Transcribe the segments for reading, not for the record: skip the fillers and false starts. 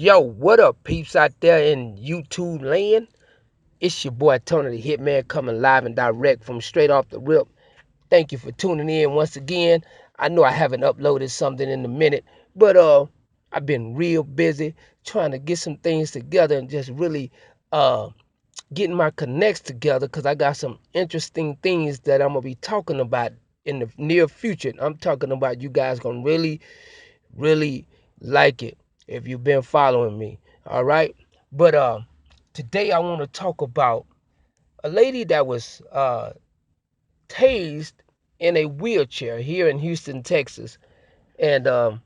Yo, what up, peeps out there in YouTube land? It's your boy Tony the Hitman coming live and direct from straight off the rip. Thank you for tuning in once again. I know I haven't uploaded something in a minute, but I've been real busy trying to get some things together and just really uh getting my connects together because I got some interesting things that I'm gonna be talking about in the near future. I'm talking about you guys gonna really like it if you've been following me. All right. But today I want to talk about a lady that was tased in a wheelchair here in Houston, Texas. And her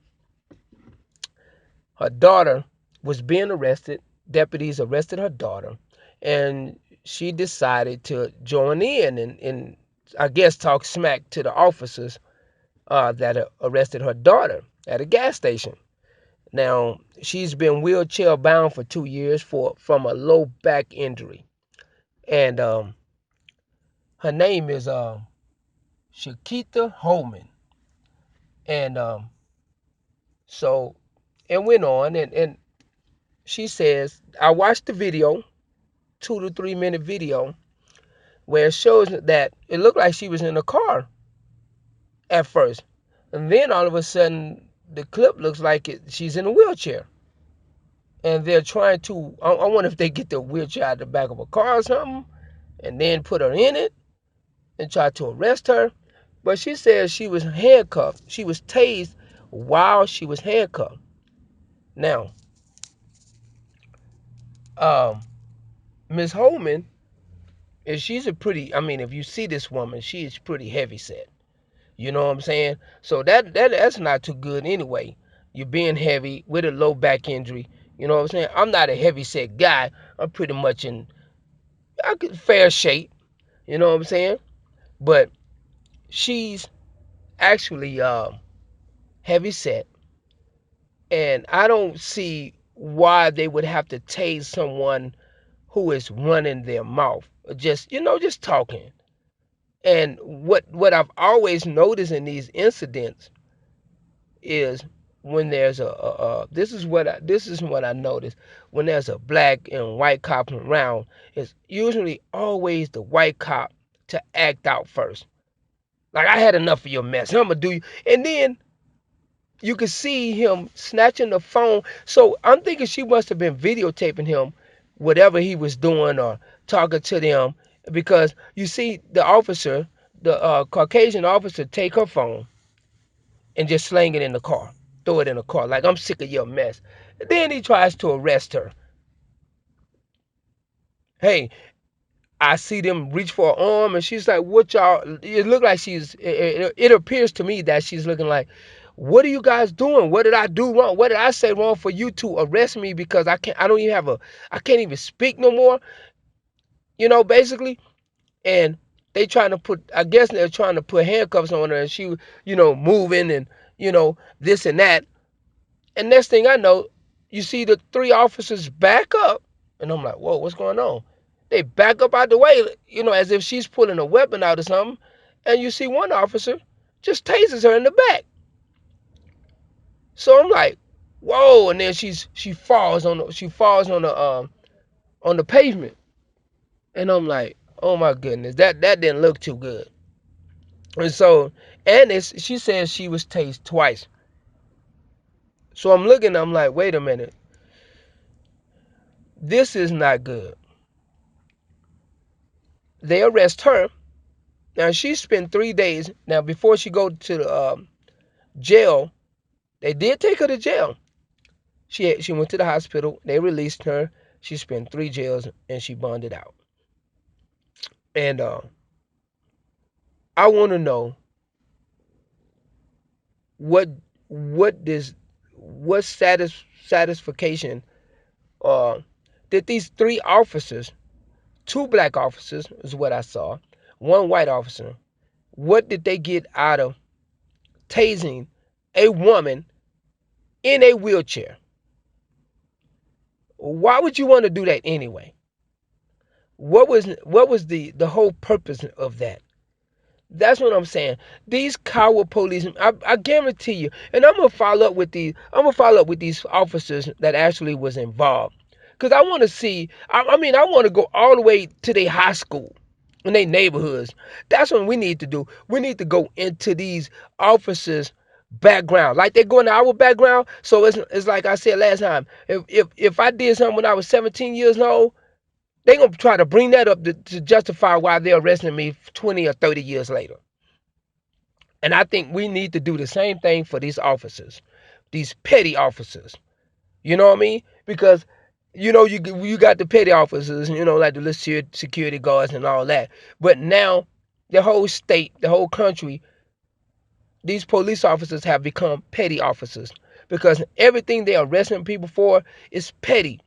daughter was being arrested. Deputies arrested her daughter. And she decided to join in and I guess talk smack to the officers that arrested her daughter at a gas station. Now, she's been wheelchair bound for 2 years from a low back injury. And her name is Shakita Holman. And so it went on, and she says, I watched the video, 2 to 3 minute video, where it shows that it looked like she was in a car at first. And then all of a sudden, the clip looks like she's in a wheelchair. And they're trying to, I wonder if they get the wheelchair out the back of a car or something and then put her in it and try to arrest her. But she says she was handcuffed. She was tased while she was handcuffed. Now, um, Miss Holman, she's a pretty, I mean, if you see this woman, she is pretty heavy set. You know what I'm saying? So that's not too good anyway. You're being heavy with a low back injury. You know what I'm saying? I'm not a heavy set guy. I'm pretty much in fair shape. You know what I'm saying? But she's actually heavy set, and I don't see why they would have to tase someone who is running their mouth, just just talking. And what I've always noticed in these incidents is when there's this is what I noticed when there's a black and white cop around, it's usually always the white cop to act out first. Like, I had enough of your mess. I'm gonna do you, and then you could see him snatching the phone. So I'm thinking she must have been videotaping him, whatever he was doing or talking to them, because you see the officer, the Caucasian officer, take her phone and just sling it in the car, throw it in the car, like, I'm sick of your mess. Then he tries to arrest her. Hey, I see them reach for her arm, and she's like, "What y'all?" It looked like it appears to me that she's looking like, "What are you guys doing? What did I do wrong? What did I say wrong for you to arrest me? Because I can't. I don't even have a. I can't even speak no more. Basically." And they trying to put. I guess they're trying to put handcuffs on her, and she, moving and this and that. And next thing I know, you see the three officers back up, and I'm like, "Whoa, what's going on?" They back up out the way, as if she's pulling a weapon out or something. And you see one officer just tases her in the back. So I'm like, "Whoa!" And then she falls on the pavement, and I'm like, "Oh my goodness, that didn't look too good." And so, she says she was tased twice. So I'm looking, I'm like, "Wait a minute, this is not good." They arrest her. Now she spent 3 days. Now before she go to the jail, they did take her to jail. She went to the hospital. They released her. She spent 3 jails and she bonded out. And I want to know what what does what satisfaction uh did these three officers, two black officers is what I saw, one white officer, what did they get out of tasing a woman in a wheelchair? Why would you want to do that anyway? What was the whole purpose of that? That's what I'm saying. These coward police, I guarantee you, and I'm gonna follow up with these. I'm gonna follow up with these officers that actually was involved, because I want to see. I mean, I want to go all the way to their high school, in their neighborhoods. That's what we need to do. We need to go into these officers' background, like they're going to our background. So it's like I said last time. If I did something when I was 17 years old, they gonna try to bring that up to justify why they're arresting me 20 or 30 years later. And I think we need to do the same thing for these officers, these petty officers. You know what I mean? Because you got the petty officers, like the little security guards and all that. But now the whole state, the whole country, these police officers have become petty officers because everything they're arresting people for is petty.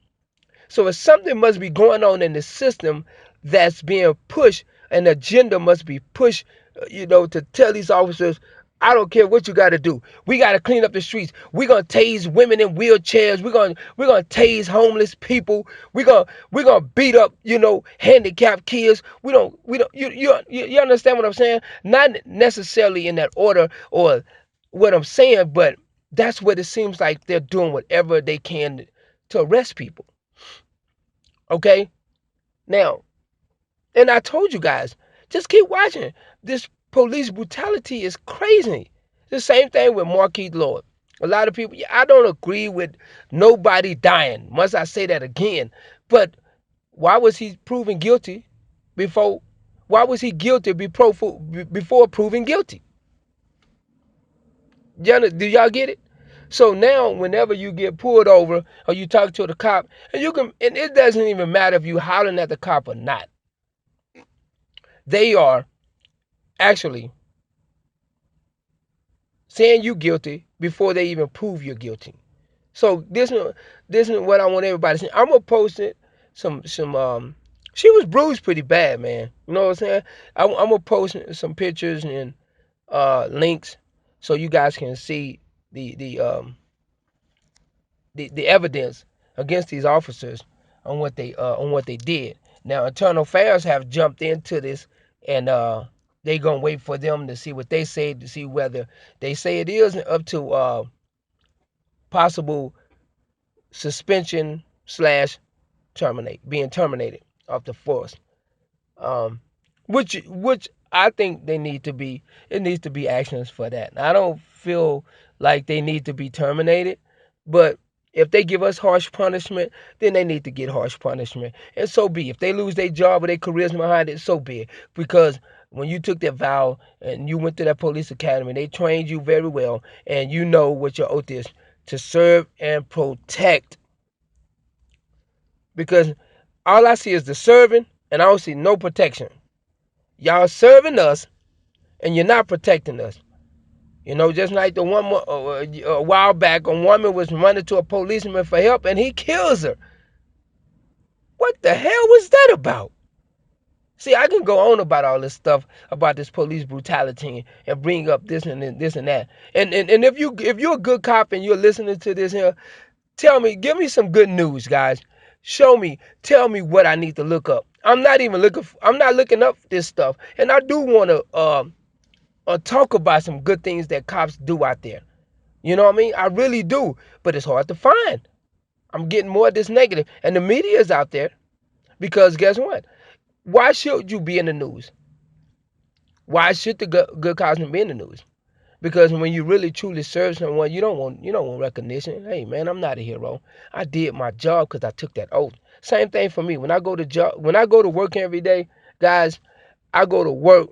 So if something must be going on in the system that's being pushed, an agenda must be pushed, to tell these officers, I don't care what you got to do. We got to clean up the streets. We're gonna tase women in wheelchairs. We're gonna tase homeless people. We're gonna beat up handicapped kids. We don't you understand what I'm saying? Not necessarily in that order or what I'm saying, but that's what it seems like they're doing whatever they can to arrest people. Okay? Now, and I told you guys, just keep watching. This police brutality is crazy. The same thing with Marquise Lord. A lot of people, I don't agree with nobody dying. Must I say that again? But why was he proven guilty before? Why was he guilty before proven guilty? Do y'all get it? So now, whenever you get pulled over or you talk to the cop, and it doesn't even matter if you hollering at the cop or not. They are actually saying you guilty before they even prove you're guilty. So this is what I want everybody to see. I'm gonna post it. Some. She was bruised pretty bad, man. You know what I'm saying? I'm gonna post some pictures and links so you guys can see the the um the evidence against these officers on what they did. Now, internal affairs have jumped into this, and they gonna wait for them to see what they say to see whether they say it is up to possible suspension slash being terminated off the force. Um, which I think they need to be. It needs to be actions for that. I don't feel like they need to be terminated, but if they give us harsh punishment, then they need to get harsh punishment, and so be. If they lose their job or their careers behind it, so be it. Because when you took that vow and you went to that police academy, they trained you very well, and you know what your oath is to serve and protect. Because all I see is the serving, and I don't see no protection. Y'all serving us and you're not protecting us. Just like the one a while back, a woman was running to a policeman for help and he kills her. What the hell was that about? See, I can go on about all this stuff about this police brutality and bring up this and this and that. And if you're a good cop and you're listening to this here, give me some good news, guys. Tell me what I need to look up. I'm not looking up this stuff, and I do want to talk about some good things that cops do out there. You know what I mean? I really do, but it's hard to find. I'm getting more of this negative, and the media is out there because guess what? Why should you be in the news? Why should the good cops be in the news? Because when you really truly serve someone, you don't want recognition. Hey man, I'm not a hero. I did my job because I took that oath. Same thing for me. When I go to work every day, guys, I go to work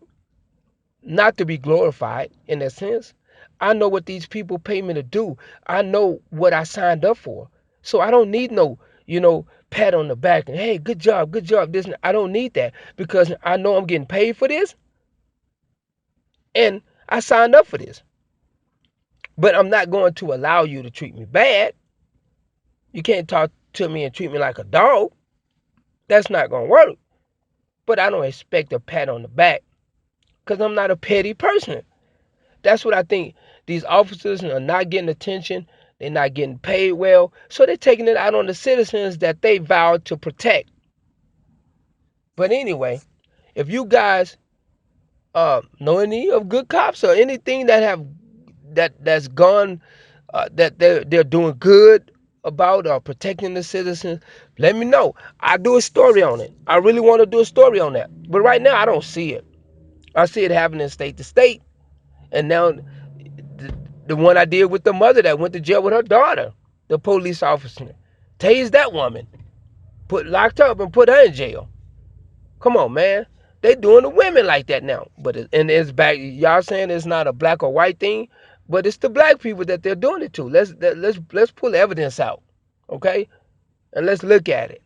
not to be glorified in that sense. I know what these people pay me to do. I know what I signed up for. So I don't need no, pat on the back and hey, good job. This I don't need that because I know I'm getting paid for this and I signed up for this. But I'm not going to allow you to treat me bad. You can't talk to me and treat me like a dog. That's not going to work. But I don't expect a pat on the back because I'm not a petty person. That's what I think. These officers are not getting attention. They're not getting paid well. So they're taking it out on the citizens that they vowed to protect. But anyway, if you guys know any of good cops or anything that have that's gone that they're doing good about protecting the citizens, let me know. I do a story on it. I really want to do a story on that. But right now I don't see it. I see it happening state to state. And now the one I did with the mother that went to jail with her daughter, the police officer, tased that woman, put locked her up and put her in jail. Come on, man. They doing the women like that now. And it's back. Y'all saying it's not a black or white thing, but it's the black people that they're doing it to. Let's pull evidence out, okay? And let's look at it.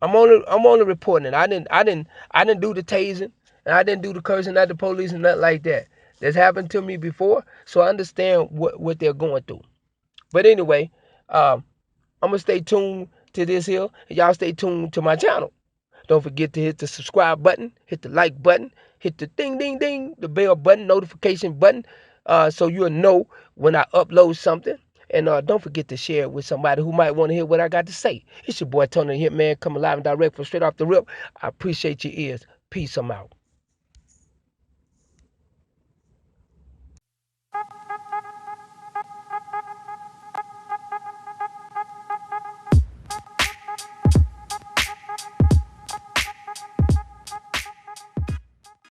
I'm only reporting it. I didn't do the tasing, and I didn't do the cursing at the police and nothing like that. That's happened to me before, so I understand what they're going through. But anyway, um, I'm gonna stay tuned to this here, and y'all stay tuned to my channel. Don't forget to hit the subscribe button, hit the like button, hit the ding ding ding, the bell button, notification button, so you'll know when I upload something. And don't forget to share it with somebody who might want to hear what I got to say. It's your boy Tony the Hitman coming live and direct from straight off the rip. I appreciate your ears. Peace. I'm out.